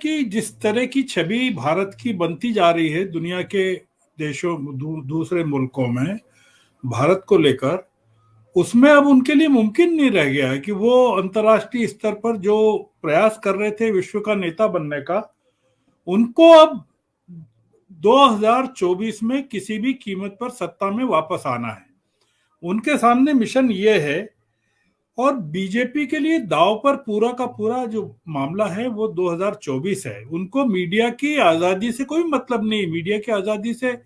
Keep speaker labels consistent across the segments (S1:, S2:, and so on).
S1: कि जिस तरह की छवि भारत की बनती जा रही है दुनिया के देशों दूसरे मुल्कों में भारत को लेकर, उसमें अब उनके लिए मुमकिन नहीं रह गया है कि वो अंतर्राष्ट्रीय स्तर पर जो प्रयास कर रहे थे विश्व का नेता बनने का, उनको अब 2024 में किसी भी कीमत पर सत्ता में वापस आना है। उनके सामने मिशन ये है। और बीजेपी के लिए दांव पर पूरा का पूरा जो मामला है वो 2024 है। उनको मीडिया की आजादी से कोई मतलब नहीं। मीडिया की आजादी से,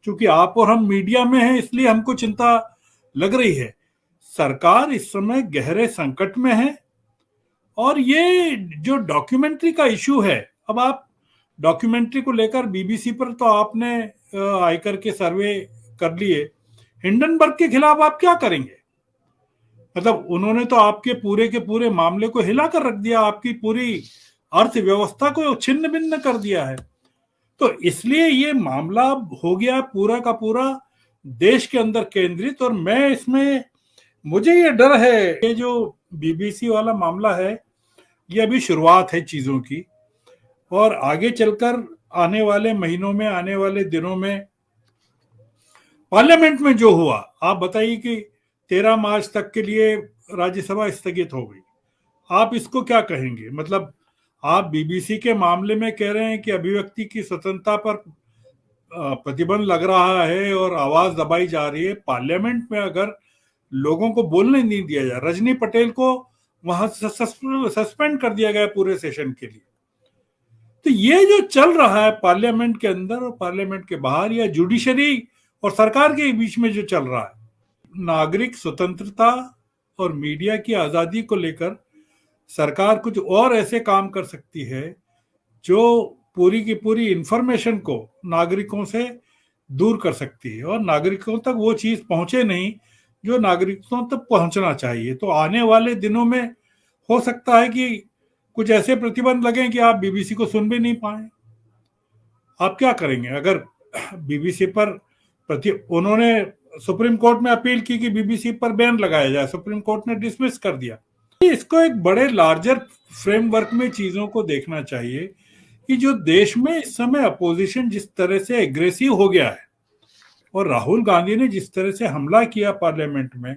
S1: चूंकि आप और हम मीडिया में हैं इसलिए हमको चिंता लग रही है। सरकार इस समय गहरे संकट में है। और ये जो डॉक्यूमेंट्री का इशू है, अब आप डॉक्यूमेंट्री को लेकर बीबीसी पर तो आपने आयकर के सर्वे कर लिए, हिंडनबर्ग के खिलाफ आप क्या करेंगे? मतलब उन्होंने तो आपके पूरे के पूरे मामले को हिला कर रख दिया, आपकी पूरी अर्थव्यवस्था को छिन्न भिन्न कर दिया है। तो इसलिए ये मामला हो गया पूरा का पूरा देश के अंदर केंद्रित। और मैं इसमें, मुझे ये डर है, ये जो बीबीसी वाला मामला है ये अभी शुरुआत है चीजों की, और आगे चलकर आने वाले महीनों में, आने वाले दिनों में पार्लियामेंट में जो हुआ, आप बताइए कि 13 मार्च तक के लिए राज्यसभा स्थगित हो गई। आप इसको क्या कहेंगे? मतलब आप बीबीसी के मामले में कह रहे हैं कि अभिव्यक्ति की स्वतंत्रता पर प्रतिबंध लग रहा है और आवाज दबाई जा रही है। पार्लियामेंट में अगर लोगों को बोलने नहीं दिया जाए, रजनी पटेल को वहां से सस्पेंड कर दिया गया पूरे सेशन के लिए। तो ये जो चल रहा है पार्लियामेंट के अंदर और पार्लियामेंट के बाहर, या जुडिशरी और सरकार के बीच में जो चल रहा है, नागरिक स्वतंत्रता और मीडिया की आजादी को लेकर सरकार कुछ और ऐसे काम कर सकती है जो पूरी की पूरी इंफॉर्मेशन को नागरिकों से दूर कर सकती है और नागरिकों तक वो चीज पहुंचे नहीं जो नागरिकों तक पहुंचना चाहिए। तो आने वाले दिनों में हो सकता है कि कुछ ऐसे प्रतिबंध लगे कि आप बीबीसी को सुन भी नहीं पाए। आप क्या करेंगे अगर बीबीसी पर उन्होंने सुप्रीम कोर्ट में अपील की कि बीबीसी पर बैन लगाया जाए, सुप्रीम कोर्ट ने डिसमिस कर दिया। इसको एक बड़े लार्जर फ्रेमवर्क में चीजों को देखना चाहिए कि जो देश में इस समय अपोजिशन जिस तरह से एग्रेसिव हो गया है और राहुल गांधी ने जिस तरह से हमला किया पार्लियामेंट में,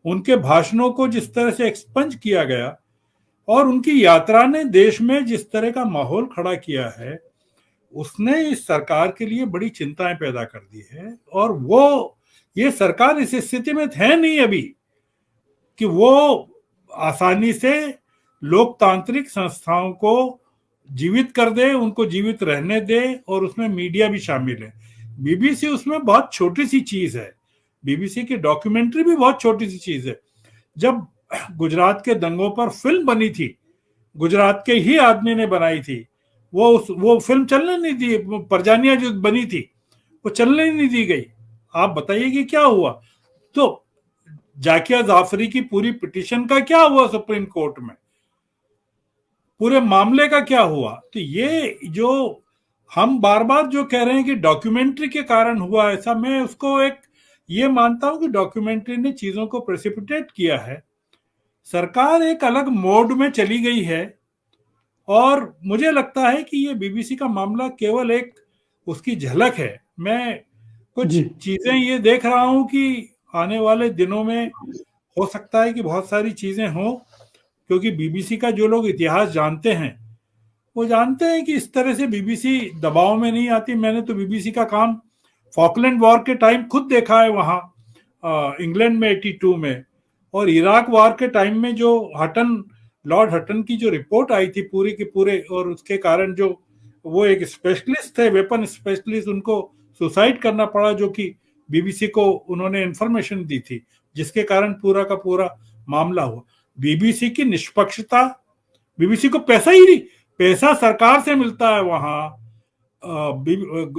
S1: उनके भाषणों को जिस तरह से एक्सपंज किया गया और उनकी यात्रा ने देश में जिस तरह का माहौल खड़ा किया है, उसने इस सरकार के लिए बड़ी चिंताएं पैदा कर दी है। और वो ये सरकार इस स्थिति में है नहीं अभी कि वो आसानी से लोकतांत्रिक संस्थाओं को जीवित कर दे, उनको जीवित रहने दे, और उसमें मीडिया भी शामिल है। बीबीसी उसमें बहुत छोटी सी चीज है। बीबीसी की डॉक्यूमेंट्री भी बहुत छोटी सी चीज है। जब गुजरात के दंगों पर फिल्म बनी थी, गुजरात के ही आदमी ने बनाई थी, वो फिल्म चलने नहीं दी। परजानिया जो बनी थी वो चलने नहीं दी गई। आप बताइए कि क्या हुआ? तो जाकिया जाफरी की पूरी पिटीशन का क्या हुआ सुप्रीम कोर्ट में? पूरे मामले का क्या हुआ? तो ये जो हम बार बार जो कह रहे हैं कि डॉक्यूमेंट्री के कारण हुआ ऐसा, मैं उसको एक ये मानता हूं कि डॉक्यूमेंट्री ने चीजों को प्रेसिपिटेट किया है। सरकार एक अलग मोड में चली गई है और मुझे लगता है कि ये बीबीसी का मामला केवल एक उसकी झलक है। मैं कुछ चीजें ये देख रहा हूं कि आने वाले दिनों में हो सकता है कि बहुत सारी चीजें हों, क्योंकि बीबीसी का जो लोग इतिहास जानते हैं वो जानते हैं कि इस तरह से बीबीसी दबाव में नहीं आती। मैंने तो बीबीसी का काम फॉकलैंड वॉर के टाइम खुद देखा है वहां इंग्लैंड में 82 में, और इराक वॉर के टाइम में जो लॉर्ड हटन की जो रिपोर्ट आई थी पूरी के पूरे, और उसके कारण जो वो एक स्पेशलिस्ट थे, वेपन स्पेशलिस्ट, उनको सुसाइड करना पड़ा, जो कि बीबीसी को उन्होंने इंफॉर्मेशन दी थी, जिसके कारण पूरा का पूरा मामला हुआ। बीबीसी की निष्पक्षता, बीबीसी को पैसा ही नहीं, पैसा सरकार से मिलता है वहां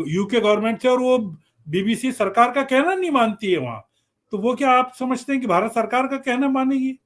S1: यूके गवर्नमेंट से, और वो बीबीसी सरकार का कहना नहीं मानती है वहां। तो वो क्या आप समझते हैं कि भारत सरकार का कहना मानेगी?